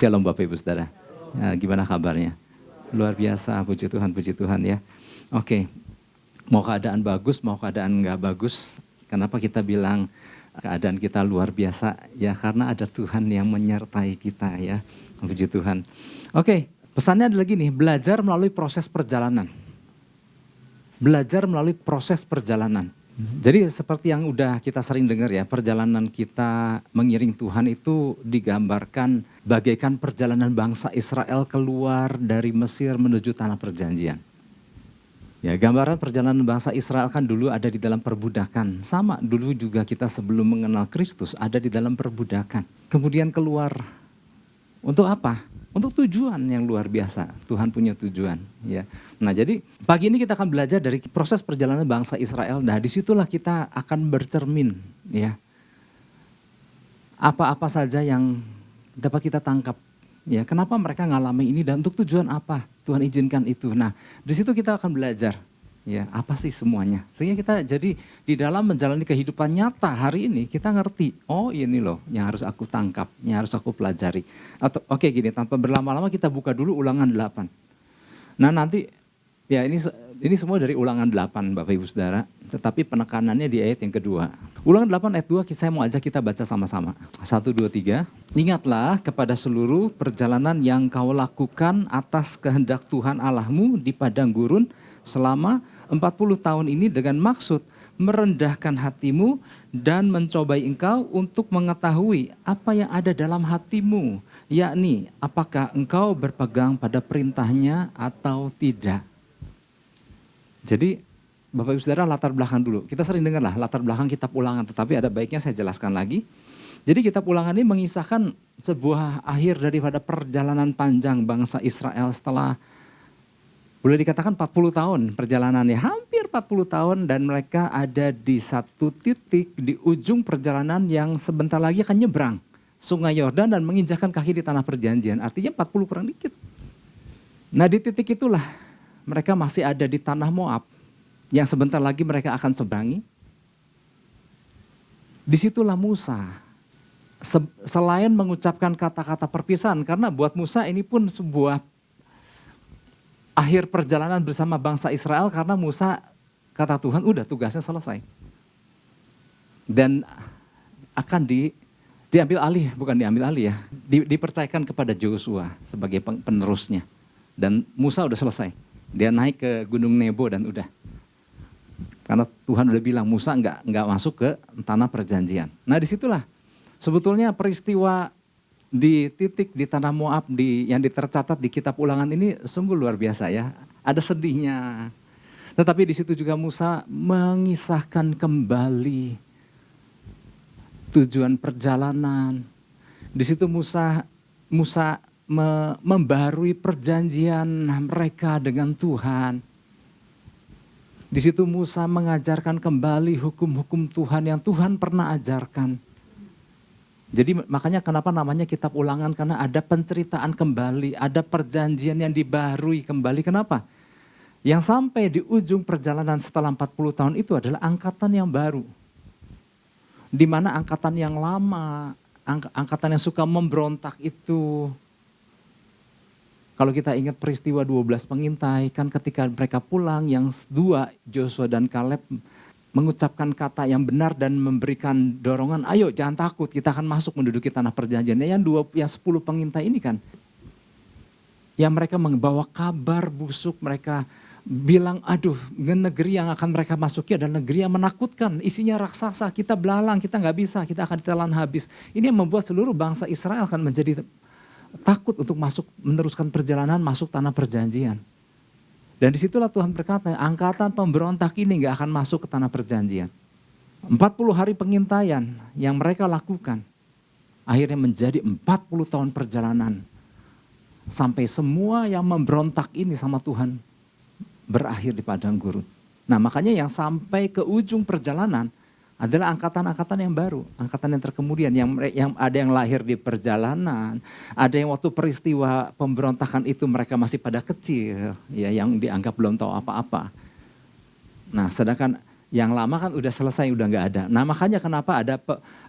Shalom Bapak Ibu Saudara. Ya, gimana kabarnya? Luar biasa, puji Tuhan ya. Oke, mau keadaan bagus, mau keadaan nggak bagus, kenapa kita bilang keadaan kita luar biasa? Ya karena ada Tuhan yang menyertai kita ya, puji Tuhan. Oke, pesannya adalah gini, belajar melalui proses perjalanan. Belajar melalui proses perjalanan. Jadi seperti yang udah kita sering dengar ya, perjalanan kita mengiring Tuhan itu digambarkan bagaikan perjalanan bangsa Israel keluar dari Mesir menuju tanah perjanjian. Ya, gambaran perjalanan bangsa Israel kan dulu ada di dalam perbudakan. Sama dulu juga kita sebelum mengenal Kristus ada di dalam perbudakan. Kemudian keluar untuk apa? Untuk tujuan yang luar biasa. Tuhan punya tujuan. Ya. Nah jadi pagi ini kita akan belajar dari proses perjalanan bangsa Israel. Nah disitulah kita akan bercermin. Ya. Apa-apa saja yang dapat kita tangkap. Ya, kenapa mereka ngalami ini dan untuk tujuan apa Tuhan izinkan itu. Nah disitu kita akan belajar. Ya, apa sih semuanya? Sehingga kita jadi di dalam menjalani kehidupan nyata hari ini kita ngerti, oh ini loh yang harus aku tangkap, yang harus aku pelajari. Atau oke gini, tanpa berlama-lama kita buka dulu Ulangan 8. Nah nanti ya ini semua dari Ulangan 8 Bapak Ibu Saudara, tetapi penekanannya di ayat yang kedua. Ulangan 8 ayat 2 saya mau ajak kita baca sama-sama. 1, 2, 3. Ingatlah kepada seluruh perjalanan yang kau lakukan atas kehendak Tuhan Allahmu di padang gurun selama 40 tahun ini dengan maksud merendahkan hatimu dan mencobai engkau untuk mengetahui apa yang ada dalam hatimu, yakni apakah engkau berpegang pada perintahnya atau tidak. Jadi Bapak Ibu Saudara latar belakang dulu, kita sering dengar lah latar belakang kitab Ulangan, tetapi ada baiknya saya jelaskan lagi. Jadi kitab Ulangan ini mengisahkan sebuah akhir daripada perjalanan panjang bangsa Israel setelah boleh dikatakan 40 tahun perjalanannya, hampir 40 tahun dan mereka ada di satu titik di ujung perjalanan yang sebentar lagi akan nyebrang Sungai Yordan dan menginjakkan kaki di tanah perjanjian, artinya 40 kurang dikit. Nah di titik itulah mereka masih ada di tanah Moab yang sebentar lagi mereka akan seberangi. Disitulah Musa, selain mengucapkan kata-kata perpisahan, karena buat Musa ini pun sebuah akhir perjalanan bersama bangsa Israel karena Musa kata Tuhan udah tugasnya selesai. Dan akan diambil alih, bukan diambil alih ya, dipercayakan kepada Joshua sebagai penerusnya. Dan Musa udah selesai, dia naik ke Gunung Nebo dan udah. Karena Tuhan udah bilang Musa nggak masuk ke tanah perjanjian. Nah disitulah sebetulnya peristiwa di titik di tanah Moab yang tercatat di kitab Ulangan ini sungguh luar biasa ya. Ada sedihnya. Tetapi di situ juga Musa mengisahkan kembali tujuan perjalanan. Di situ Musa membarui perjanjian mereka dengan Tuhan. Di situ Musa mengajarkan kembali hukum-hukum Tuhan yang Tuhan pernah ajarkan. Jadi makanya kenapa namanya kitab Ulangan, karena ada penceritaan kembali, ada perjanjian yang dibarui kembali. Kenapa? Yang sampai di ujung perjalanan setelah 40 tahun itu adalah angkatan yang baru. Di mana angkatan yang lama, angkatan yang suka memberontak itu. Kalau kita ingat peristiwa 12 pengintai, kan ketika mereka pulang yang dua, Joshua dan Kaleb, mengucapkan kata yang benar dan memberikan dorongan, ayo jangan takut kita akan masuk menduduki tanah perjanjian. Yang 10 pengintai ini kan, yang mereka membawa kabar busuk, mereka bilang aduh negeri yang akan mereka masuki adalah negeri yang menakutkan, isinya raksasa, kita belalang, kita nggak bisa, kita akan ditelan habis. Ini yang membuat seluruh bangsa Israel akan menjadi takut untuk meneruskan perjalanan masuk tanah perjanjian. Dan disitulah Tuhan berkata, angkatan pemberontak ini gak akan masuk ke tanah perjanjian. 40 hari pengintaian yang mereka lakukan, akhirnya menjadi 40 tahun perjalanan. Sampai semua yang memberontak ini sama Tuhan berakhir di padang gurun. Nah makanya yang sampai ke ujung perjalanan adalah angkatan-angkatan yang baru, angkatan yang terkemudian, yang ada yang lahir di perjalanan, ada yang waktu peristiwa pemberontakan itu mereka masih pada kecil, ya yang dianggap belum tahu apa-apa. Nah sedangkan Yang lama kan udah selesai, udah nggak ada. Nah makanya kenapa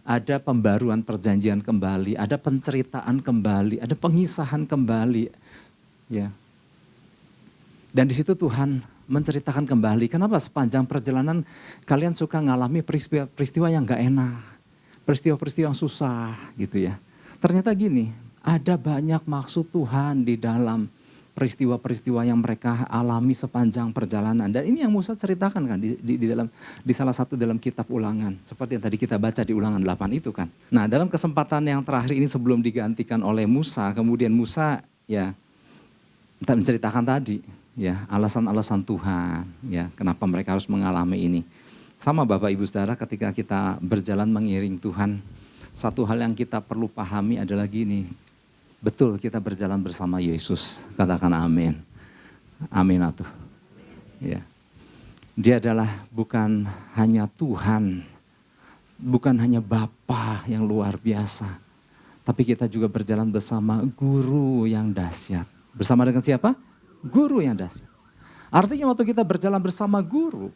ada pembaruan perjanjian kembali, ada penceritaan kembali, ada pengisahan kembali. Ya. Dan di situ Tuhan menceritakan kembali. Kenapa sepanjang perjalanan kalian suka ngalami peristiwa yang nggak enak, peristiwa-peristiwa yang susah gitu ya. Ternyata gini, ada banyak maksud Tuhan di dalam peristiwa-peristiwa yang mereka alami sepanjang perjalanan. Dan ini yang Musa ceritakan kan di salah satu dalam kitab Ulangan. Seperti yang tadi kita baca di Ulangan 8 itu kan. Nah dalam kesempatan yang terakhir ini sebelum digantikan oleh Musa, kemudian Musa ya menceritakan tadi ya alasan-alasan Tuhan ya kenapa mereka harus mengalami ini. Sama Bapak Ibu Saudara, ketika kita berjalan mengiring Tuhan, satu hal yang kita perlu pahami adalah gini. Betul kita berjalan bersama Yesus, katakan amin. Amin atuh. Ya. Dia adalah bukan hanya Tuhan, bukan hanya Bapa yang luar biasa. Tapi kita juga berjalan bersama guru yang dahsyat. Bersama dengan siapa? Guru yang dahsyat. Artinya waktu kita berjalan bersama guru,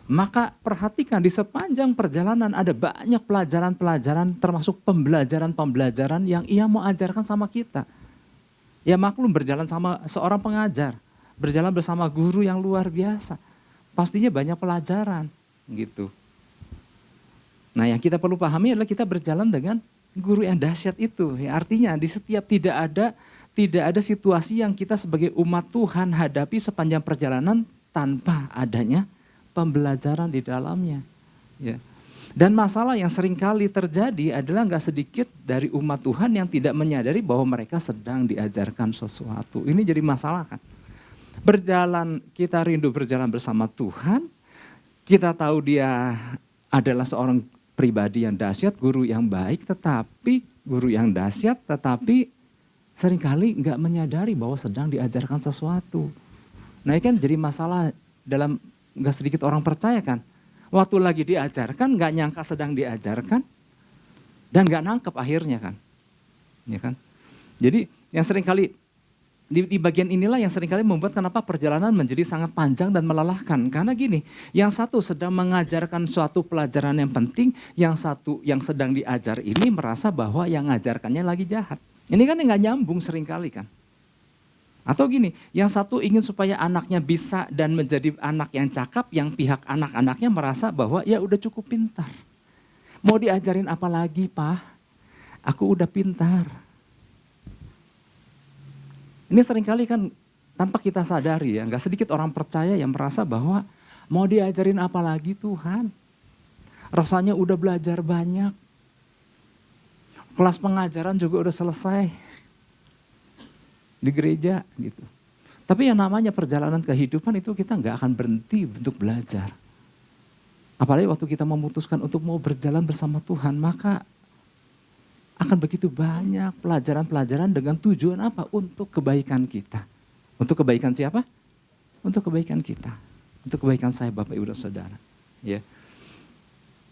maka perhatikan di sepanjang perjalanan ada banyak pelajaran-pelajaran termasuk pembelajaran-pembelajaran yang ia mau ajarkan sama kita. Ya maklum berjalan sama seorang pengajar, berjalan bersama guru yang luar biasa. Pastinya banyak pelajaran gitu. Nah yang kita perlu pahami adalah kita berjalan dengan guru yang dahsyat itu. Ya, artinya di setiap tidak ada situasi yang kita sebagai umat Tuhan hadapi sepanjang perjalanan tanpa adanya pembelajaran di dalamnya. Ya. Dan masalah yang seringkali terjadi adalah nggak sedikit dari umat Tuhan yang tidak menyadari bahwa mereka sedang diajarkan sesuatu. Ini jadi masalah kan. Kita rindu berjalan bersama Tuhan, kita tahu dia adalah seorang pribadi yang dahsyat, guru yang baik, tetapi seringkali nggak menyadari bahwa sedang diajarkan sesuatu. Nah ini kan jadi masalah dalam gak sedikit orang percaya kan. Waktu lagi diajarkan gak nyangka sedang diajarkan. Dan gak nangkep akhirnya kan. Ya kan. Jadi yang seringkali di bagian inilah yang seringkali membuat kenapa perjalanan menjadi sangat panjang dan melelahkan. Karena gini, yang satu sedang mengajarkan suatu pelajaran yang penting, yang satu yang sedang diajar ini merasa bahwa yang ngajarkannya lagi jahat. Ini kan yang gak nyambung seringkali kan. Atau gini, yang satu ingin supaya anaknya bisa dan menjadi anak yang cakap, yang pihak anak-anaknya merasa bahwa ya udah cukup pintar. Mau diajarin apa lagi Pak? Aku udah pintar. Ini seringkali kan tanpa kita sadari ya, gak sedikit orang percaya yang merasa bahwa mau diajarin apa lagi Tuhan? Rasanya udah belajar banyak. Kelas pengajaran juga udah selesai. Di gereja gitu. Tapi yang namanya perjalanan kehidupan itu kita nggak akan berhenti untuk belajar. Apalagi waktu kita memutuskan untuk mau berjalan bersama Tuhan, maka akan begitu banyak pelajaran-pelajaran dengan tujuan apa? Untuk kebaikan kita. Untuk kebaikan siapa? Untuk kebaikan kita. Untuk kebaikan saya, Bapak, Ibu, dan Saudara. Ya.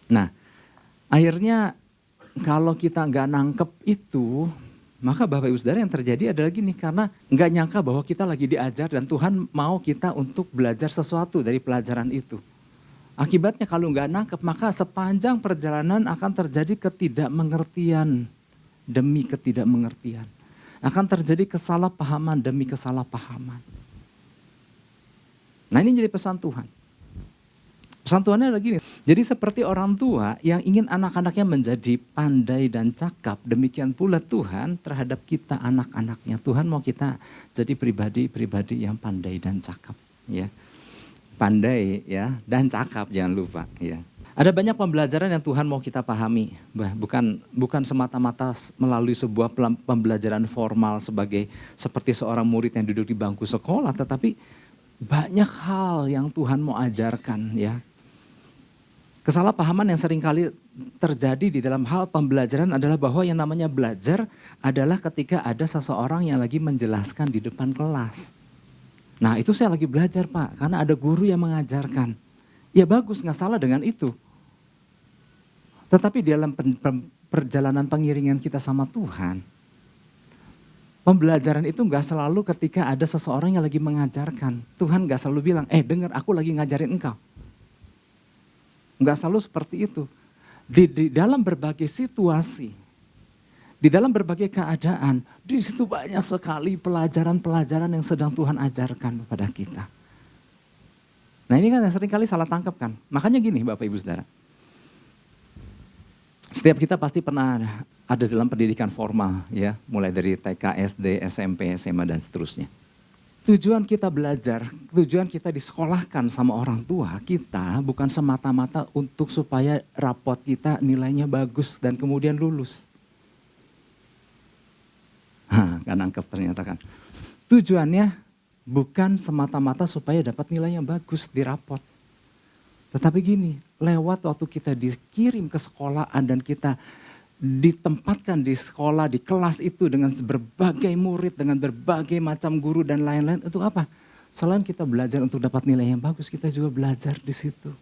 Nah, akhirnya kalau kita nggak nangkep itu, maka Bapak Ibu Saudara yang terjadi adalah gini, karena nggak nyangka bahwa kita lagi diajar dan Tuhan mau kita untuk belajar sesuatu dari pelajaran itu. Akibatnya kalau nggak nangkep, maka sepanjang perjalanan akan terjadi ketidakmengertian demi ketidakmengertian. Akan terjadi kesalahpahaman demi kesalahpahaman. Nah ini jadi pesan Tuhan. Pesan Tuhannya adalah gini, jadi seperti orang tua yang ingin anak-anaknya menjadi pandai dan cakap, demikian pula Tuhan terhadap kita anak-anaknya. Tuhan mau kita jadi pribadi-pribadi yang pandai dan cakap. Ya. Pandai ya dan cakap, jangan lupa. Ya. Ada banyak pembelajaran yang Tuhan mau kita pahami, bukan semata-mata melalui sebuah pembelajaran formal seperti seorang murid yang duduk di bangku sekolah, tetapi banyak hal yang Tuhan mau ajarkan ya. Kesalahpahaman yang seringkali terjadi di dalam hal pembelajaran adalah bahwa yang namanya belajar adalah ketika ada seseorang yang lagi menjelaskan di depan kelas. Nah itu saya lagi belajar Pak, karena ada guru yang mengajarkan. Ya bagus, gak salah dengan itu. Tetapi dalam perjalanan pengiringan kita sama Tuhan, pembelajaran itu gak selalu ketika ada seseorang yang lagi mengajarkan. Tuhan gak selalu bilang, dengar aku lagi ngajarin engkau. Enggak selalu seperti itu. Di dalam berbagai situasi, di dalam berbagai keadaan, di situ banyak sekali pelajaran-pelajaran yang sedang Tuhan ajarkan kepada kita. Nah ini kan yang sering kali salah tangkap kan. Makanya gini Bapak Ibu Saudara. Setiap kita pasti pernah ada dalam pendidikan formal ya. Mulai dari TK, SD, SMP, SMA dan seterusnya. Tujuan kita belajar, tujuan kita disekolahkan sama orang tua kita bukan semata-mata untuk supaya rapot kita nilainya bagus dan kemudian lulus. Kan nangkep ternyata kan. Tujuannya bukan semata-mata supaya dapat nilai yang bagus di rapot. Tetapi gini, lewat waktu kita dikirim ke sekolahan dan kita ditempatkan di sekolah, di kelas itu dengan berbagai murid, dengan berbagai macam guru dan lain-lain. Untuk apa? Selain kita belajar untuk dapat nilai yang bagus, kita juga belajar di situ.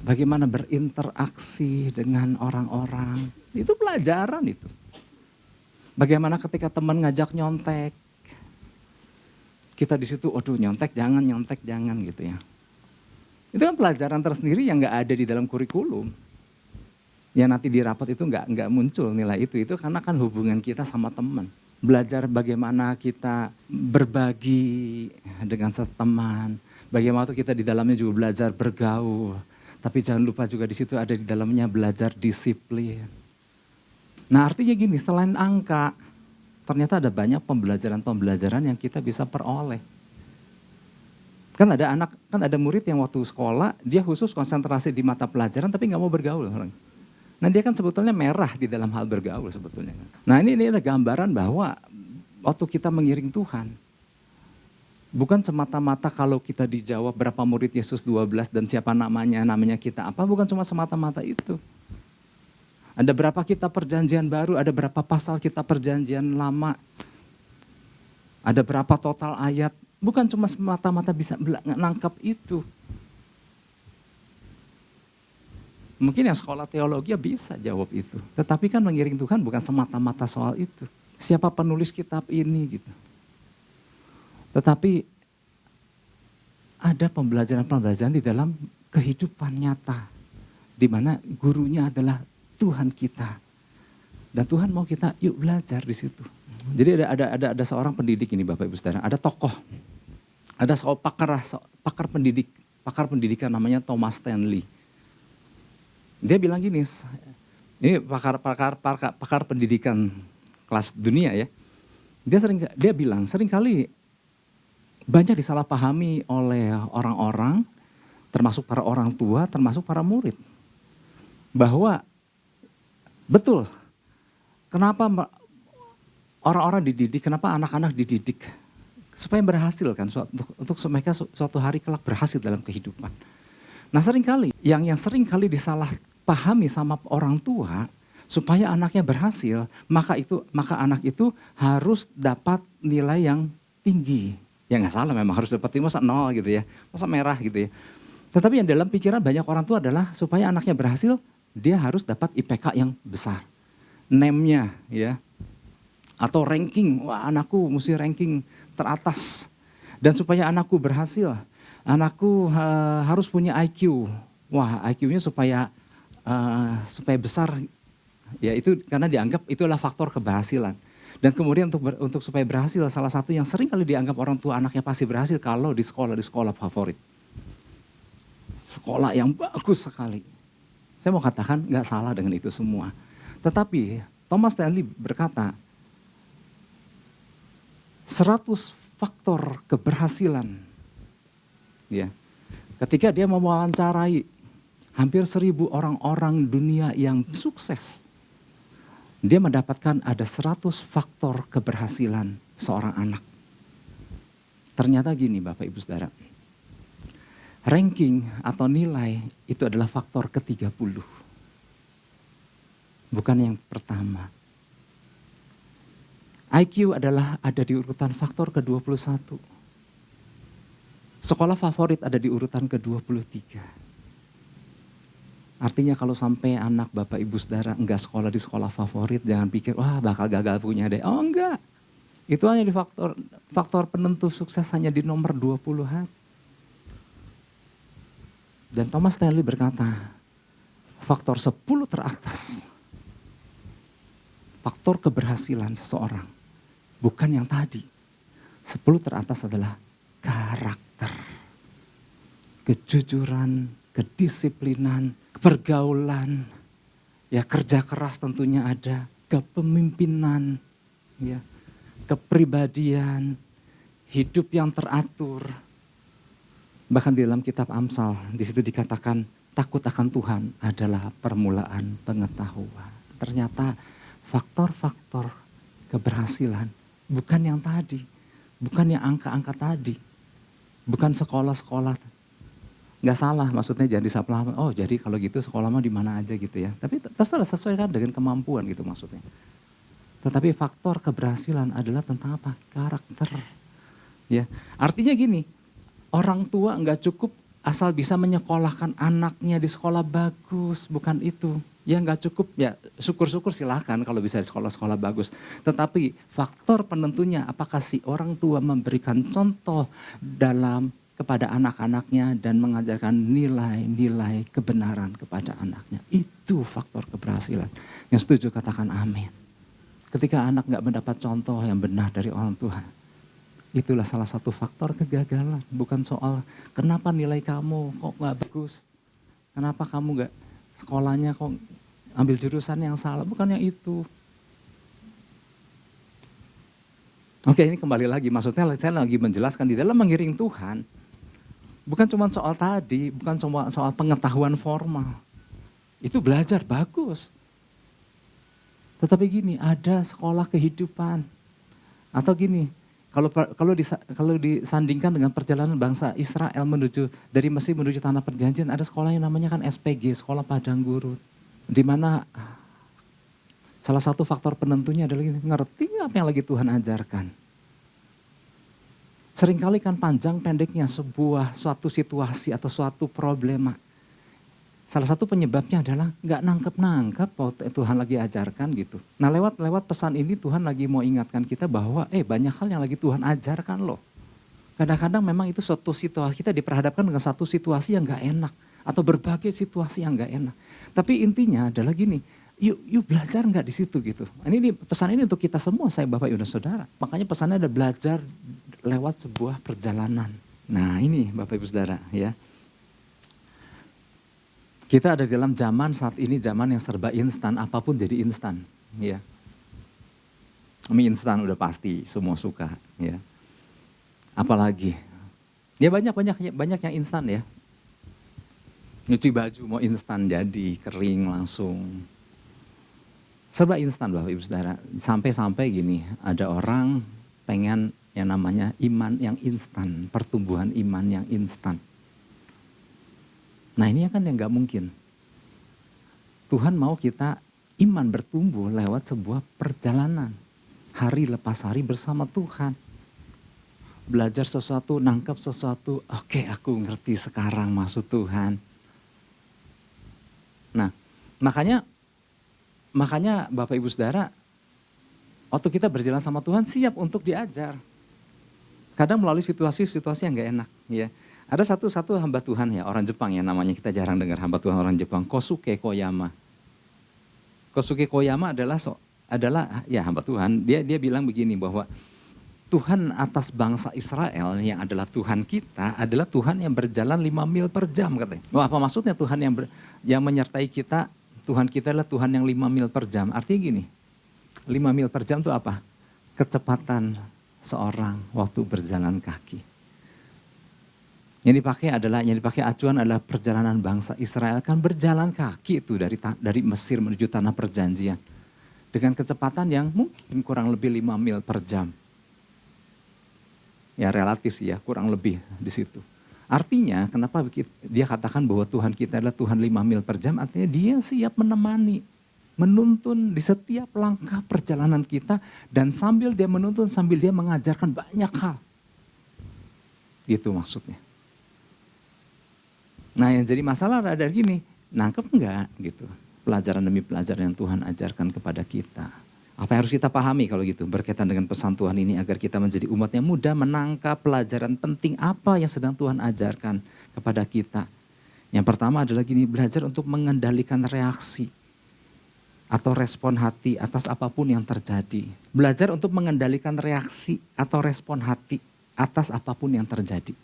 Bagaimana berinteraksi dengan orang-orang. Itu pelajaran itu. Bagaimana ketika teman ngajak nyontek. Kita di situ, aduh nyontek jangan gitu ya. Itu kan pelajaran tersendiri yang gak ada di dalam kurikulum. Ya nanti di rapat itu nggak muncul nilai itu karena kan hubungan kita sama teman. Belajar bagaimana kita berbagi dengan teman, bagaimana kita di dalamnya juga belajar bergaul. Tapi jangan lupa juga di situ ada di dalamnya belajar disiplin. Nah artinya gini, selain angka, ternyata ada banyak pembelajaran yang kita bisa peroleh. Kan ada murid yang waktu sekolah dia khusus konsentrasi di mata pelajaran tapi nggak mau bergaul orang. Nah dia kan sebetulnya merah di dalam hal bergaul sebetulnya. Nah ini ada gambaran bahwa waktu kita mengiring Tuhan, bukan semata-mata kalau kita dijawab berapa murid Yesus 12 dan siapa namanya kita apa, bukan cuma semata-mata itu. Ada berapa kitab perjanjian baru, ada berapa pasal kitab perjanjian lama, ada berapa total ayat, bukan cuma semata-mata bisa nangkap itu. Mungkin yang sekolah teologi bisa jawab itu. Tetapi kan mengiring Tuhan bukan semata-mata soal itu. Siapa penulis kitab ini gitu. Tetapi ada pembelajaran-pembelajaran di dalam kehidupan nyata. Di mana gurunya adalah Tuhan kita. Dan Tuhan mau kita yuk belajar di situ. Jadi ada seorang pendidik ini Bapak Ibu Saudara. Ada tokoh. Ada seorang pakar pendidikan namanya Thomas Stanley. Dia bilang gini, ini pakar pendidikan kelas dunia ya. Dia bilang seringkali banyak disalahpahami oleh orang-orang, termasuk para orang tua, termasuk para murid. Bahwa betul, kenapa orang-orang dididik, kenapa anak-anak dididik? Supaya berhasil kan, untuk mereka suatu hari kelak berhasil dalam kehidupan. Nah seringkali, yang seringkali disalahpahami sama orang tua, supaya anaknya berhasil, maka anak itu harus dapat nilai yang tinggi. Ya nggak salah memang harus dapat masa 0 gitu ya, masa merah gitu ya. Tetapi yang dalam pikiran banyak orang tua adalah supaya anaknya berhasil, dia harus dapat IPK yang besar. NAM-nya ya, atau ranking, wah anakku mesti ranking teratas. Dan supaya anakku berhasil, anakku harus punya IQ. Wah IQ-nya supaya besar, ya itu karena dianggap itu adalah faktor keberhasilan. Dan kemudian untuk supaya berhasil, salah satu yang sering kali dianggap orang tua anaknya pasti berhasil kalau di sekolah favorit. Sekolah yang bagus sekali. Saya mau katakan nggak salah dengan itu semua. Tetapi Thomas Stanley berkata, 100 faktor keberhasilan. Ya. Ketika dia mewawancarai hampir 1000 orang-orang dunia yang sukses, dia mendapatkan ada 100 faktor keberhasilan seorang anak. Ternyata gini Bapak Ibu Saudara, ranking atau nilai itu adalah faktor ke-30. Bukan yang pertama. IQ ada di urutan faktor ke-21. Sekolah favorit ada di urutan ke-23. Artinya kalau sampai anak Bapak Ibu Saudara enggak sekolah di sekolah favorit, jangan pikir wah bakal gagal punya deh. Oh enggak. Itu hanya di faktor penentu sukses hanya di nomor 20-an. Dan Thomas Stanley berkata, faktor 10 teratas, faktor keberhasilan seseorang, bukan yang tadi. 10 teratas adalah karakter, kejujuran, kedisiplinan, pergaulan, ya kerja keras tentunya ada, kepemimpinan, ya, kepribadian, hidup yang teratur. Bahkan di dalam kitab Amsal, di situ dikatakan takut akan Tuhan adalah permulaan pengetahuan. Ternyata faktor-faktor keberhasilan bukan yang tadi, bukan yang angka-angka tadi, bukan sekolah-sekolah. Nggak salah, maksudnya jangan disalah. Oh jadi kalau gitu sekolah mah di mana aja gitu ya. Tapi terserah sesuaikan dengan kemampuan gitu maksudnya. Tetapi faktor keberhasilan adalah tentang apa? Karakter. Ya, artinya gini, orang tua nggak cukup asal bisa menyekolahkan anaknya di sekolah bagus, bukan itu. Ya nggak cukup, ya syukur-syukur silakan kalau bisa di sekolah-sekolah bagus. Tetapi faktor penentunya apakah si orang tua memberikan contoh dalam kepada anak-anaknya dan mengajarkan nilai-nilai kebenaran kepada anaknya. Itu faktor keberhasilan. Yang setuju katakan amin. Ketika anak nggak mendapat contoh yang benar dari orang tua, itulah salah satu faktor kegagalan. Bukan soal kenapa nilai kamu kok nggak bagus, kenapa kamu nggak sekolahnya kok ambil jurusan yang salah, bukan yang itu. Oke, ini kembali lagi, maksudnya saya lagi menjelaskan di dalam mengiring Tuhan, bukan cuma soal tadi, bukan cuma soal pengetahuan formal. Itu belajar bagus. Tetapi gini, ada sekolah kehidupan. Atau gini, kalau disandingkan dengan perjalanan bangsa Israel menuju dari Mesir menuju tanah perjanjian, ada sekolah yang namanya kan SPG, sekolah padang gurun. Di mana salah satu faktor penentunya adalah gini, ngerti apa yang lagi Tuhan ajarkan. Seringkali kan panjang pendeknya suatu situasi atau suatu problema. Salah satu penyebabnya adalah nggak nangkep Tuhan lagi ajarkan gitu. Nah lewat pesan ini Tuhan lagi mau ingatkan kita bahwa banyak hal yang lagi Tuhan ajarkan loh. Kadang-kadang memang itu suatu situasi kita diperhadapkan dengan satu situasi yang nggak enak. Atau berbagai situasi yang nggak enak. Tapi intinya adalah gini, yuk belajar nggak di situ gitu. Ini pesan ini untuk kita semua, saya Bapak Ibu dan Saudara. Makanya pesannya ada belajar lewat sebuah perjalanan. Nah ini Bapak Ibu Saudara ya. Kita ada dalam zaman saat ini, zaman yang serba instan, apapun jadi instan. Ya. Mie instan udah pasti, semua suka. Ya. Apalagi, ya banyak yang instan ya. Nyuci baju mau instan jadi, kering langsung. Serba instan Bapak Ibu Saudara. Sampai-sampai gini, ada orang pengen yang namanya iman yang instan, pertumbuhan iman yang instan. Nah ini kan yang gak mungkin. Tuhan mau kita iman bertumbuh lewat sebuah perjalanan. Hari lepas hari bersama Tuhan. Belajar sesuatu, nangkep sesuatu, oke aku ngerti sekarang maksud Tuhan. Nah, makanya Bapak Ibu Saudara, waktu kita berjalan sama Tuhan siap untuk diajar. Kadang melalui situasi-situasi yang gak enak. Ya. Ada satu hamba Tuhan ya, orang Jepang ya namanya, kita jarang dengar hamba Tuhan orang Jepang, Kosuke Koyama. Kosuke Koyama adalah ya hamba Tuhan, dia bilang begini bahwa Tuhan atas bangsa Israel yang adalah Tuhan kita adalah Tuhan yang berjalan 5 mil per jam katanya. Wah, apa maksudnya Tuhan yang menyertai kita, Tuhan kita adalah Tuhan yang 5 mil per jam. Artinya gini, 5 mil per jam itu apa? Kecepatan seorang waktu berjalan kaki. Yang dipakai acuan adalah perjalanan bangsa Israel kan berjalan kaki itu dari Mesir menuju tanah perjanjian. Dengan kecepatan yang mungkin kurang lebih 5 mil per jam. Ya relatif ya, kurang lebih di situ. Artinya kenapa dia katakan bahwa Tuhan kita adalah Tuhan 5 mil per jam, artinya dia siap menemani, menuntun di setiap langkah perjalanan kita, dan sambil dia menuntun, sambil dia mengajarkan banyak hal. Itu maksudnya. Nah yang jadi masalah ada gini, nangkep enggak gitu, pelajaran demi pelajaran yang Tuhan ajarkan kepada kita. Apa yang harus kita pahami kalau gitu berkaitan dengan pesan Tuhan ini agar kita menjadi umat yang mudah menangkap pelajaran penting apa yang sedang Tuhan ajarkan kepada kita. Yang pertama adalah gini, belajar untuk mengendalikan reaksi atau respon hati atas apapun yang terjadi. Belajar untuk mengendalikan reaksi atau respon hati atas apapun yang terjadi.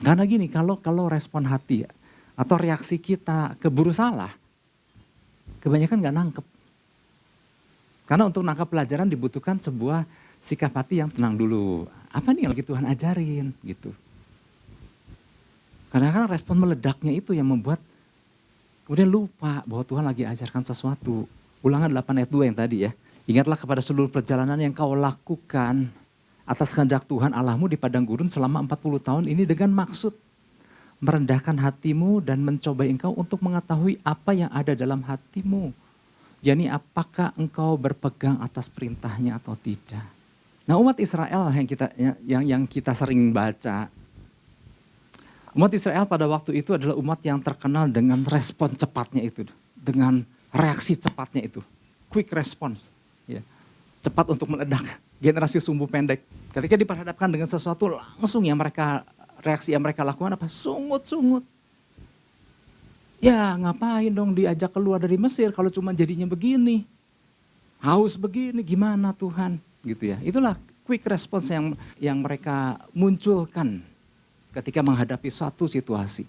Karena gini, kalau respon hati atau reaksi kita keburu salah, kebanyakan nggak nangkep. Karena untuk nangkap pelajaran dibutuhkan sebuah sikap hati yang tenang dulu. Apa nih yang lagi Tuhan ajarin gitu. Kadang-kadang respon meledaknya itu yang membuat kemudian lupa bahwa Tuhan lagi ajarkan sesuatu. Ulangan 8 ayat 2 yang tadi ya. Ingatlah kepada seluruh perjalanan yang kau lakukan atas kehendak Tuhan Allahmu di padang gurun selama 40 tahun ini dengan maksud merendahkan hatimu dan mencobai engkau untuk mengetahui apa yang ada dalam hatimu. Yani apakah engkau berpegang atas perintahnya atau tidak. Nah umat Israel yang kita sering baca. Umat Israel pada waktu itu adalah umat yang terkenal dengan respon cepatnya itu. Dengan reaksi cepatnya itu. Quick response. Ya. Cepat untuk meledak. Generasi sumbu pendek. Ketika diperhadapkan dengan sesuatu langsung reaksi yang mereka lakukan apa? Sungut-sungut. Ya ngapain dong diajak keluar dari Mesir kalau cuma jadinya begini. Haus begini, gimana Tuhan? Gitu ya. Itulah quick response yang mereka munculkan ketika menghadapi suatu situasi.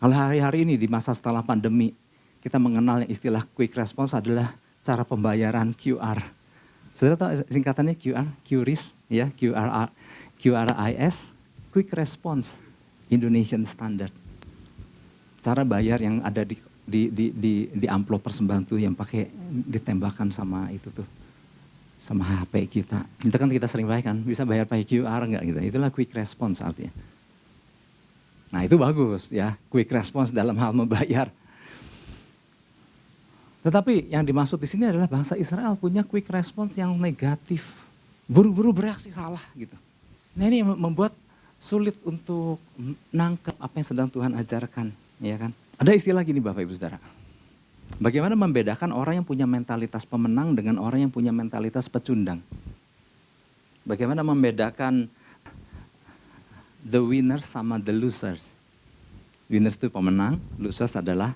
Kalau hari-hari ini di masa setelah pandemi, kita mengenal yang istilah quick response adalah cara pembayaran QR. Saudara tahu singkatannya QR, QRIS, ya, QRIS, Quick Response Indonesian Standard. Cara bayar yang ada di amplop persembahan tuh yang pakai ditembakkan sama itu tuh, sama HP kita. Itu kan kita sering bayar kan, bisa bayar pakai QR enggak gitu. Itulah quick response artinya. Nah itu bagus ya, quick response dalam hal membayar. Tetapi yang dimaksud di sini adalah bangsa Israel punya quick response yang negatif. Buru-buru bereaksi salah gitu. Nah ini membuat sulit untuk nangkep apa yang sedang Tuhan ajarkan. Ya kan? Ada istilah gini Bapak Ibu Saudara. Bagaimana membedakan orang yang punya mentalitas pemenang dengan orang yang punya mentalitas pecundang? Bagaimana membedakan the winners sama the losers? Winners itu pemenang, losers adalah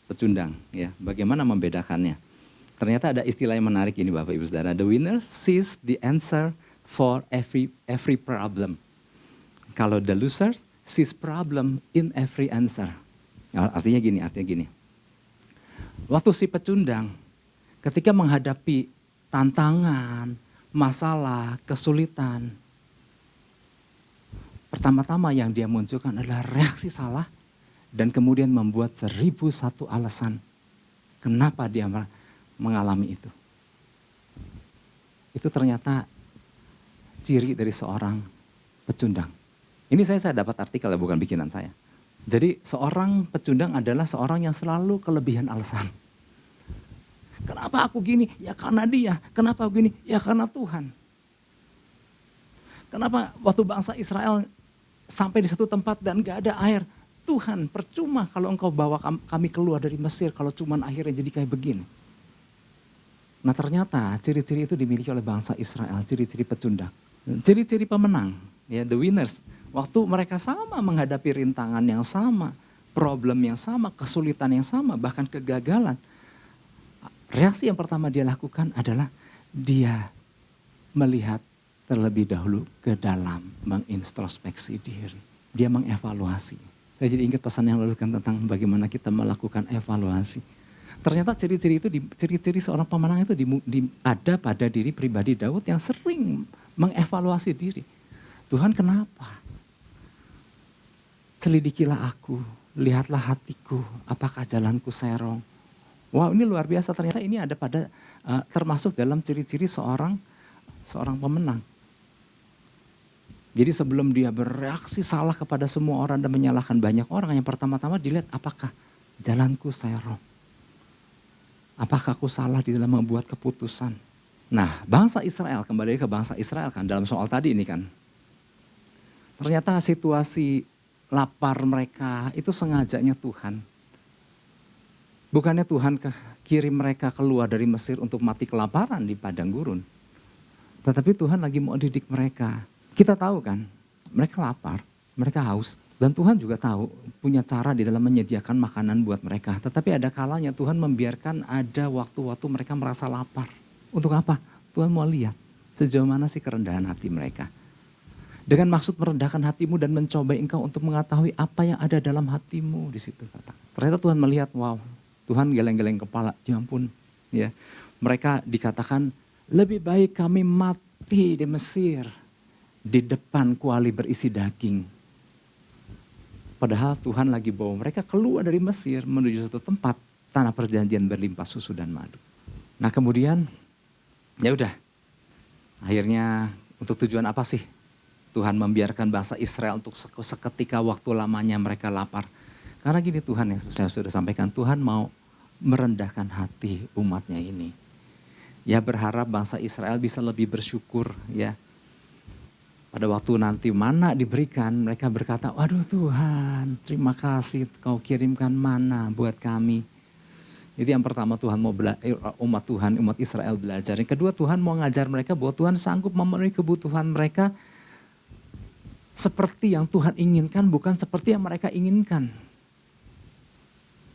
pecundang. Ya, bagaimana membedakannya? Ternyata ada istilah yang menarik ini Bapak Ibu Saudara. The winner sees the answer for every problem. Kalau the loser sees problem in every answer. Artinya gini. Waktu si pecundang ketika menghadapi tantangan, masalah, kesulitan. Pertama-tama yang dia munculkan adalah reaksi salah dan kemudian membuat 1001 alasan kenapa dia mengalami itu. Itu ternyata ciri dari seorang pecundang. Ini saya dapat artikel ya, bukan bikinan saya. Jadi seorang pecundang adalah seorang yang selalu kelebihan alasan. Kenapa aku gini? Ya karena dia. Kenapa aku gini? Ya karena Tuhan. Kenapa waktu bangsa Israel sampai di satu tempat dan gak ada air? Tuhan, percuma kalau engkau bawa kami keluar dari Mesir kalau cuman akhirnya jadi kayak begini. Nah ternyata ciri-ciri itu dimiliki oleh bangsa Israel, ciri-ciri pecundang. Ciri-ciri pemenang, ya the winners. Waktu mereka sama menghadapi rintangan yang sama, problem yang sama, kesulitan yang sama, bahkan kegagalan. Reaksi yang pertama dia lakukan adalah dia melihat terlebih dahulu ke dalam, mengintrospeksi diri. Dia mengevaluasi. Saya jadi ingat pesan yang lalu kan tentang bagaimana kita melakukan evaluasi. Ternyata ciri-ciri itu, ciri-ciri seorang pemenang itu ada pada diri pribadi Daud yang sering mengevaluasi diri. Tuhan kenapa? Selidikilah aku, lihatlah hatiku, apakah jalanku serong. Wow ini luar biasa, ternyata ini ada pada termasuk dalam ciri-ciri seorang pemenang. Jadi sebelum dia bereaksi salah kepada semua orang dan menyalahkan banyak orang, yang pertama-tama dilihat apakah jalanku serong. Apakah aku salah di dalam membuat keputusan. Nah bangsa Israel, kembali ke bangsa Israel kan dalam soal tadi ini kan. Ternyata situasi lapar mereka itu sengajanya Tuhan. Bukannya Tuhan kirim mereka keluar dari Mesir untuk mati kelaparan di padang gurun. Tetapi Tuhan lagi mau didik mereka. Kita tahu kan, mereka lapar, mereka haus. Dan Tuhan juga tahu punya cara di dalam menyediakan makanan buat mereka. Tetapi ada kalanya Tuhan membiarkan ada waktu-waktu mereka merasa lapar. Untuk apa? Tuhan mau lihat sejauh mana sih kerendahan hati mereka. Dengan maksud merendahkan hatimu dan mencoba engkau untuk mengetahui apa yang ada dalam hatimu di situ kata. Ternyata Tuhan melihat, wow, Tuhan geleng-geleng kepala, ya ampun. Ya, mereka dikatakan lebih baik kami mati di Mesir di depan kuali berisi daging. Padahal Tuhan lagi bawa mereka keluar dari Mesir menuju satu tempat tanah perjanjian berlimpah susu dan madu. Nah kemudian ya udah, akhirnya untuk tujuan apa sih Tuhan membiarkan bangsa Israel untuk seketika waktu lamanya mereka lapar? Karena gini Tuhan yang saya sudah sampaikan, Tuhan mau merendahkan hati umatnya ini. Ya berharap bangsa Israel bisa lebih bersyukur ya. Pada waktu nanti mana diberikan, mereka berkata, waduh Tuhan, terima kasih kau kirimkan mana buat kami. Itu yang pertama Tuhan mau umat Israel belajar. Yang kedua Tuhan mau ngajar mereka bahwa Tuhan sanggup memenuhi kebutuhan mereka seperti yang Tuhan inginkan, bukan seperti yang mereka inginkan.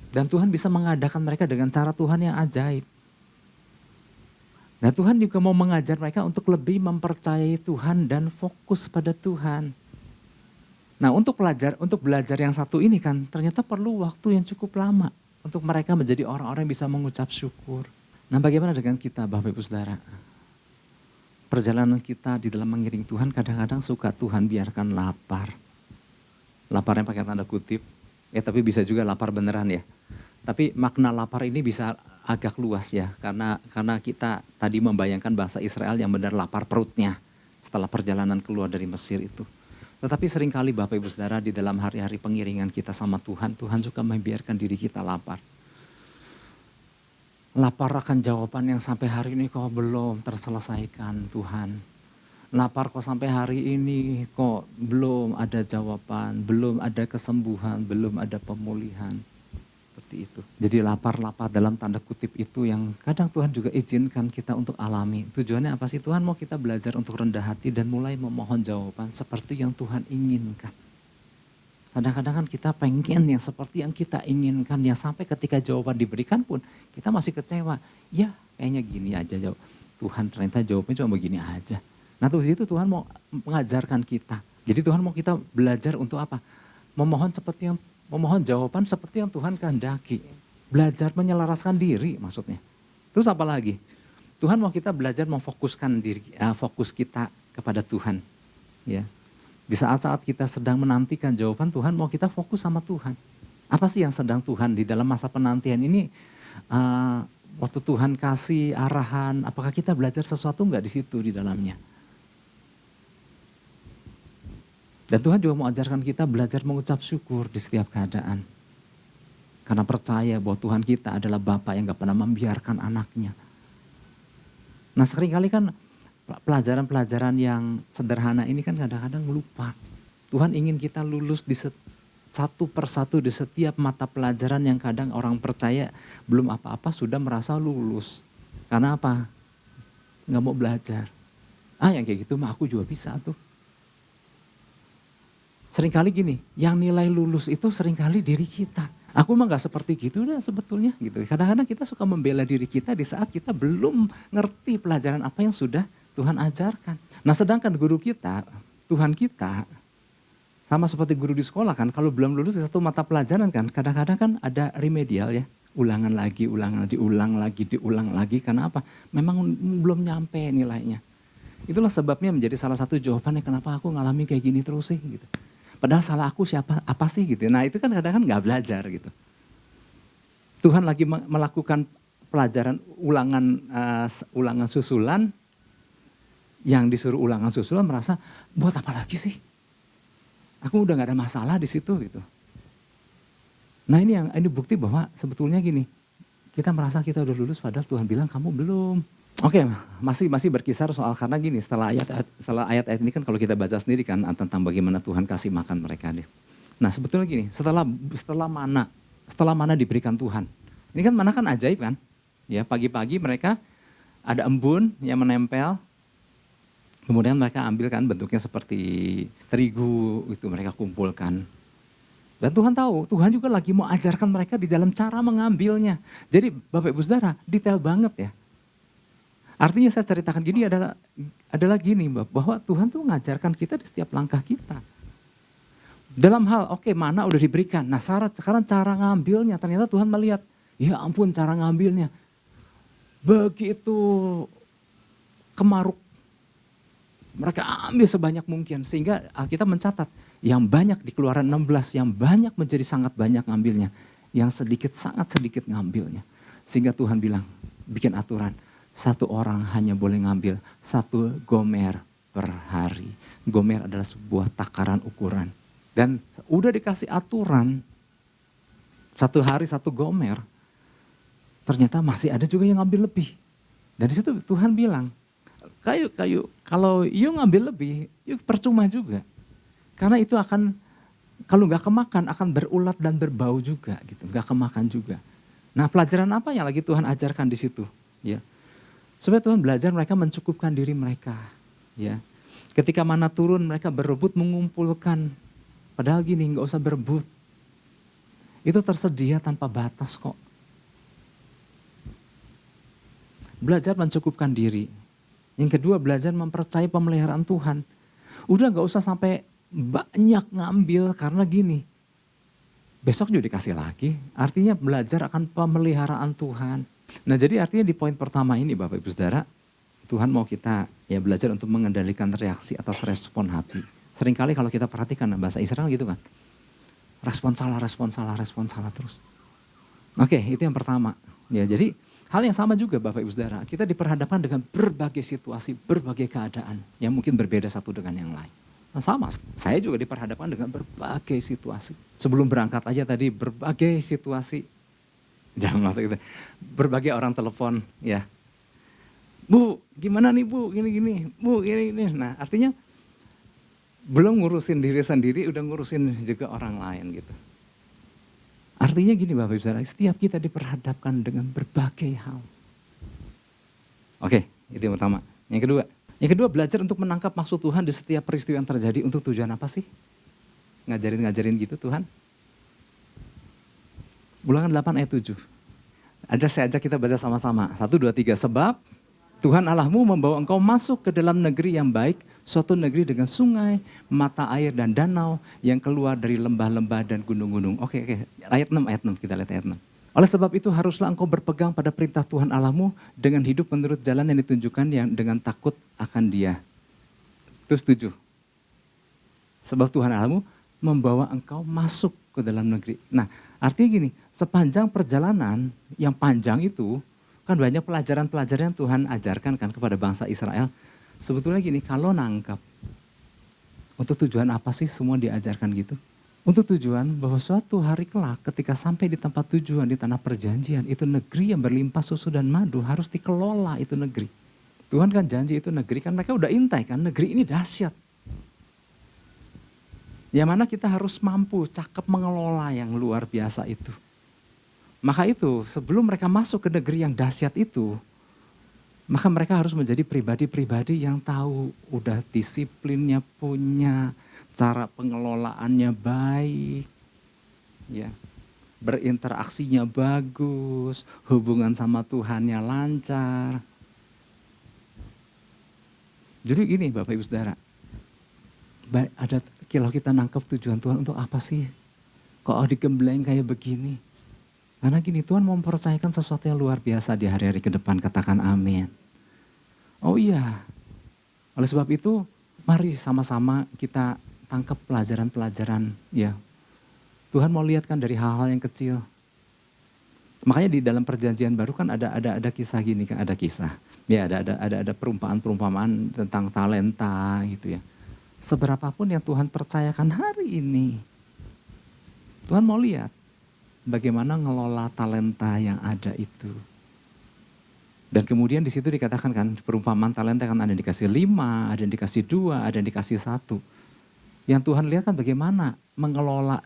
Dan Tuhan bisa mengadakan mereka dengan cara Tuhan yang ajaib. Nah Tuhan juga mau mengajar mereka untuk lebih mempercayai Tuhan dan fokus pada Tuhan. Nah untuk belajar yang satu ini kan ternyata perlu waktu yang cukup lama untuk mereka menjadi orang-orang yang bisa mengucap syukur. Nah bagaimana dengan kita Bapak Ibu Saudara? Perjalanan kita di dalam mengiring Tuhan kadang-kadang suka Tuhan biarkan lapar. Lapar yang pakai tanda kutip, tapi bisa juga lapar beneran ya. Tapi makna lapar ini bisa agak luas ya, karena kita tadi membayangkan bangsa Israel yang benar lapar perutnya setelah perjalanan keluar dari Mesir itu. Tetapi seringkali Bapak Ibu Saudara di dalam hari-hari pengiringan kita sama Tuhan, Tuhan suka membiarkan diri kita lapar. Lapar akan jawaban yang sampai hari ini kok belum terselesaikan Tuhan. Lapar kok sampai hari ini kok belum ada jawaban, belum ada kesembuhan, belum ada pemulihan. Seperti itu. Jadi lapar dalam tanda kutip itu yang kadang Tuhan juga izinkan kita untuk alami. Tujuannya apa sih? Tuhan mau kita belajar untuk rendah hati dan mulai memohon jawaban seperti yang Tuhan inginkan. Kadang-kadang kan kita pengen yang seperti yang kita inginkan, yang sampai ketika jawaban diberikan pun kita masih kecewa. Ya kayaknya gini aja jawab. Tuhan ternyata jawabnya cuma begini aja. Nah terus itu Tuhan mau mengajarkan kita. Jadi Tuhan mau kita belajar untuk apa? Memohon jawaban seperti yang Tuhan kehendaki. Belajar menyelaraskan diri maksudnya. Terus apa lagi? Tuhan mau kita belajar memfokuskan fokus kita kepada Tuhan. Ya. Di saat-saat kita sedang menantikan jawaban Tuhan, mau kita fokus sama Tuhan. Apa sih yang sedang Tuhan di dalam masa penantian ini? Waktu Tuhan kasih arahan, apakah kita belajar sesuatu enggak di situ di dalamnya? Dan Tuhan juga mau ajarkan kita belajar mengucap syukur di setiap keadaan. Karena percaya bahwa Tuhan kita adalah Bapa yang gak pernah membiarkan anaknya. Nah seringkali kan pelajaran-pelajaran yang sederhana ini kan kadang-kadang lupa. Tuhan ingin kita lulus di satu persatu di setiap mata pelajaran yang kadang orang percaya belum apa-apa sudah merasa lulus. Karena apa? Gak mau belajar. Yang kayak gitu mah aku juga bisa tuh. Seringkali gini, yang nilai lulus itu seringkali diri kita. Aku mah gak seperti gitu dah sebetulnya gitu. Kadang-kadang kita suka membela diri kita di saat kita belum ngerti pelajaran apa yang sudah Tuhan ajarkan. Nah sedangkan guru kita, Tuhan kita, sama seperti guru di sekolah kan, kalau belum lulus di satu mata pelajaran kan, kadang-kadang kan ada remedial ya. Ulangan lagi, diulang lagi, karena apa? Memang belum nyampe nilainya. Itulah sebabnya menjadi salah satu jawabannya kenapa aku ngalami kayak gini terus sih gitu. Padahal salah aku apa sih gitu. Nah itu kan kadang-kadang gak belajar gitu. Tuhan lagi melakukan pelajaran ulangan susulan, yang disuruh ulangan susulan merasa buat apa lagi sih? Aku udah gak ada masalah di situ gitu. Nah ini bukti bahwa sebetulnya gini, kita merasa kita udah lulus padahal Tuhan bilang kamu belum. Oke, masih berkisar soal karena gini, setelah ayat-ayat ini kan kalau kita baca sendiri kan tentang bagaimana Tuhan kasih makan mereka deh. Nah sebetulnya gini, setelah mana diberikan Tuhan. Ini kan mana kan ajaib kan? Ya pagi-pagi mereka ada embun yang menempel. Kemudian mereka ambil kan bentuknya seperti terigu itu mereka kumpulkan. Dan Tuhan tahu, Tuhan juga lagi mau ajarkan mereka di dalam cara mengambilnya. Jadi Bapak Ibu Saudara, detail banget ya. Artinya saya ceritakan gini adalah gini bahwa Tuhan tuh mengajarkan kita di setiap langkah kita. Dalam hal, mana udah diberikan. Nah sekarang cara ngambilnya, ternyata Tuhan melihat, ya ampun cara ngambilnya. Begitu kemaruk. Mereka ambil sebanyak mungkin. Sehingga Alkitab mencatat, yang banyak di Keluaran 16, yang banyak menjadi sangat banyak ngambilnya. Yang sedikit, sangat sedikit ngambilnya. Sehingga Tuhan bilang, bikin aturan. 1 orang hanya boleh ngambil 1 gomer per hari. Gomer adalah sebuah takaran ukuran. Dan udah dikasih aturan, 1 hari 1 gomer. Ternyata masih ada juga yang ngambil lebih. Dan di situ Tuhan bilang, kalau you ngambil lebih, you percuma juga. Karena itu akan, kalau nggak kemakan akan berulat dan berbau juga gitu, nggak kemakan juga. Nah pelajaran apa yang lagi Tuhan ajarkan di situ? Ya, supaya Tuhan belajar mereka mencukupkan diri mereka. Ya, ketika mana turun mereka berebut mengumpulkan. Padahal gini, nggak usah berebut. Itu tersedia tanpa batas kok. Belajar mencukupkan diri. Yang kedua belajar mempercayai pemeliharaan Tuhan. Udah gak usah sampai banyak ngambil karena gini. Besok juga dikasih lagi. Artinya belajar akan pemeliharaan Tuhan. Nah jadi artinya di poin pertama ini Bapak Ibu Saudara. Tuhan mau kita ya belajar untuk mengendalikan reaksi atas respon hati. Seringkali kalau kita perhatikan bahasa Israel gitu kan. Respon salah terus. Oke, itu yang pertama. Ya jadi hal yang sama juga Bapak Ibu Saudara, kita diperhadapkan dengan berbagai situasi, berbagai keadaan yang mungkin berbeda satu dengan yang lain. Nah sama, saya juga diperhadapkan dengan berbagai situasi. Sebelum berangkat aja tadi berbagai situasi, jangan waktu itu, berbagai orang telepon ya. Bu, gimana nih Bu, gini-gini, Bu, gini-gini. Nah artinya belum ngurusin diri sendiri, udah ngurusin juga orang lain gitu. Artinya gini Bapak Ibu Saudara, setiap kita diperhadapkan dengan berbagai hal. Oke, itu yang pertama. Yang kedua belajar untuk menangkap maksud Tuhan di setiap peristiwa yang terjadi untuk tujuan apa sih? Ngajarin gitu Tuhan. Ulangan 8 ayat 7. Saya ajak kita baca sama-sama. 1, 2, 3. Sebab Tuhan Allahmu membawa engkau masuk ke dalam negeri yang baik, suatu negeri dengan sungai, mata air dan danau yang keluar dari lembah-lembah dan gunung-gunung. Oke. Ayat 6, kita lihat ayat 6. Oleh sebab itu haruslah engkau berpegang pada perintah Tuhan Allahmu dengan hidup menurut jalan yang ditunjukkan yang dengan takut akan Dia. Terus 7. Sebab Tuhan Allahmu membawa engkau masuk ke dalam negeri. Nah artinya gini, sepanjang perjalanan yang panjang itu, kan banyak pelajaran-pelajaran yang Tuhan ajarkan kan kepada bangsa Israel. Sebetulnya gini, kalau nangkap, untuk tujuan apa sih semua diajarkan gitu? Untuk tujuan bahwa suatu hari kelak ketika sampai di tempat tujuan di tanah perjanjian, itu negeri yang berlimpah susu dan madu harus dikelola itu negeri. Tuhan kan janji itu negeri, kan mereka udah intai kan, negeri ini dahsyat. Yang mana kita harus mampu, cakep mengelola yang luar biasa itu. Maka itu sebelum mereka masuk ke negeri yang dahsyat itu, maka mereka harus menjadi pribadi-pribadi yang tahu udah disiplinnya punya, cara pengelolaannya baik, ya, berinteraksinya bagus, hubungan sama Tuhannya lancar. Jadi gini Bapak Ibu Saudara, kalau kita nangkep tujuan Tuhan untuk apa sih? Kok digembleng kayak begini? Karena gini, Tuhan mau mempercayakan sesuatu yang luar biasa di hari-hari ke depan, katakan amin. Oh iya, oleh sebab itu mari sama-sama kita tangkap pelajaran-pelajaran ya. Tuhan mau lihatkan dari hal-hal yang kecil. Makanya di dalam perjanjian baru kan ada kisah gini kan, ada kisah. Ya ada perumpamaan-perumpamaan tentang talenta gitu ya. Seberapapun yang Tuhan percayakan hari ini, Tuhan mau lihat bagaimana ngelola talenta yang ada itu. Dan kemudian di situ dikatakan kan perumpamaan talenta kan ada yang dikasih 5, ada yang dikasih 2, ada yang dikasih 1. Yang Tuhan lihat kan bagaimana mengelola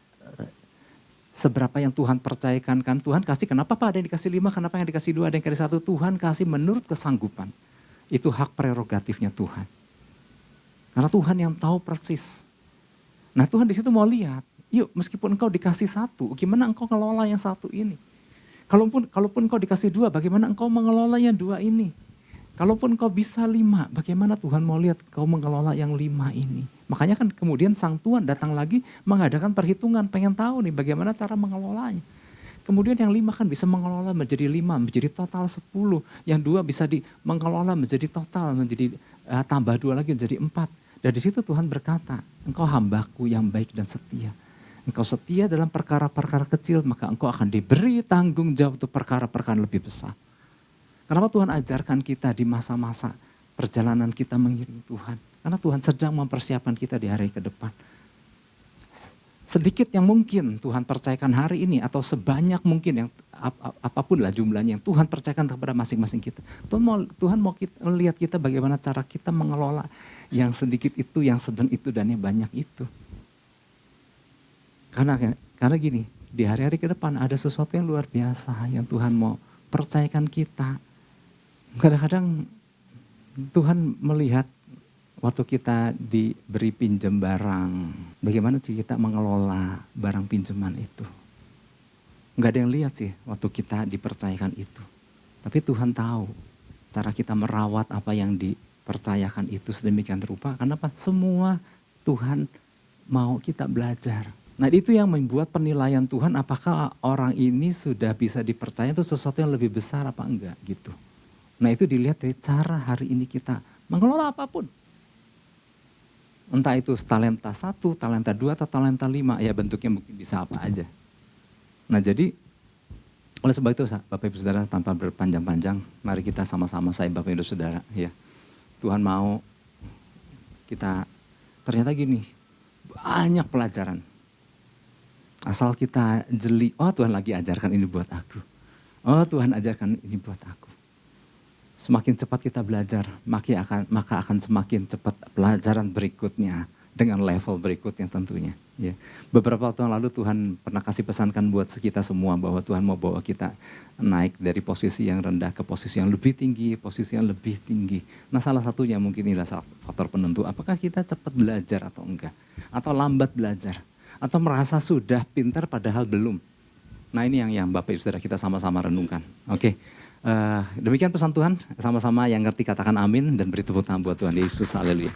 seberapa yang Tuhan percayakan kan. Tuhan kasih kenapa Pak ada yang dikasih 5, kenapa yang dikasih 2, ada yang dikasih 1. Tuhan kasih menurut kesanggupan. Itu hak prerogatifnya Tuhan. Karena Tuhan yang tahu persis. Nah Tuhan di situ mau lihat Yuk, meskipun engkau dikasih satu, gimana engkau ngelola yang satu ini? Kalaupun engkau dikasih dua, bagaimana engkau mengelola yang dua ini? Kalaupun engkau bisa 5, bagaimana Tuhan mau lihat kau mengelola yang 5 ini? Makanya kan kemudian Sang Tuhan datang lagi mengadakan perhitungan, pengen tahu nih bagaimana cara mengelolanya. Kemudian yang 5 kan bisa mengelola menjadi 5, menjadi total 10. Yang 2 bisa mengelola menjadi total, menjadi tambah 2 lagi menjadi 4. Dan di situ Tuhan berkata, engkau hambaku yang baik dan setia. Engkau setia dalam perkara-perkara kecil, maka engkau akan diberi tanggung jawab untuk perkara-perkara lebih besar. Kenapa Tuhan ajarkan kita di masa-masa perjalanan kita mengiring Tuhan? Karena Tuhan sedang mempersiapkan kita di hari ke depan. Sedikit yang mungkin Tuhan percayakan hari ini atau sebanyak mungkin yang apapun lah jumlahnya yang Tuhan percayakan kepada masing-masing kita. Tuhan mau lihat kita bagaimana cara kita mengelola yang sedikit itu, yang sedang itu, dan yang banyak itu. Karena gini, di hari-hari ke depan ada sesuatu yang luar biasa yang Tuhan mau percayakan kita. Kadang-kadang Tuhan melihat waktu kita diberi pinjam barang, bagaimana sih kita mengelola barang pinjaman itu. Enggak ada yang lihat sih waktu kita dipercayakan itu. Tapi Tuhan tahu cara kita merawat apa yang dipercayakan itu sedemikian rupa. Karena apa? Semua Tuhan mau kita belajar. Nah itu yang membuat penilaian Tuhan apakah orang ini sudah bisa dipercaya itu sesuatu yang lebih besar apa enggak gitu. Nah itu dilihat dari cara hari ini kita mengelola apapun. Entah itu talenta 1, talenta 2, atau talenta 5, ya bentuknya mungkin bisa apa aja. Nah jadi oleh sebab itu Bapak Ibu Saudara tanpa berpanjang-panjang, mari kita sama-sama saya Bapak Ibu Saudara ya. Tuhan mau kita ternyata gini, banyak pelajaran. Asal kita jeli, oh Tuhan lagi ajarkan ini buat aku. Oh Tuhan ajarkan ini buat aku. Semakin cepat kita belajar, maka akan semakin cepat pelajaran berikutnya dengan level berikutnya tentunya. Ya. Beberapa waktu yang lalu Tuhan pernah kasih pesankan buat kita semua bahwa Tuhan mau bawa kita naik dari posisi yang rendah ke posisi yang lebih tinggi, posisi yang lebih tinggi. Nah salah satunya mungkin inilah faktor penentu, apakah kita cepat belajar atau enggak, atau lambat belajar. Atau merasa sudah pintar padahal belum. Nah ini yang Bapak Ibu Saudara kita sama-sama renungkan. Oke, demikian pesan Tuhan. Sama-sama yang ngerti katakan amin dan beri tepuk tangan buat Tuhan Yesus. Haleluya.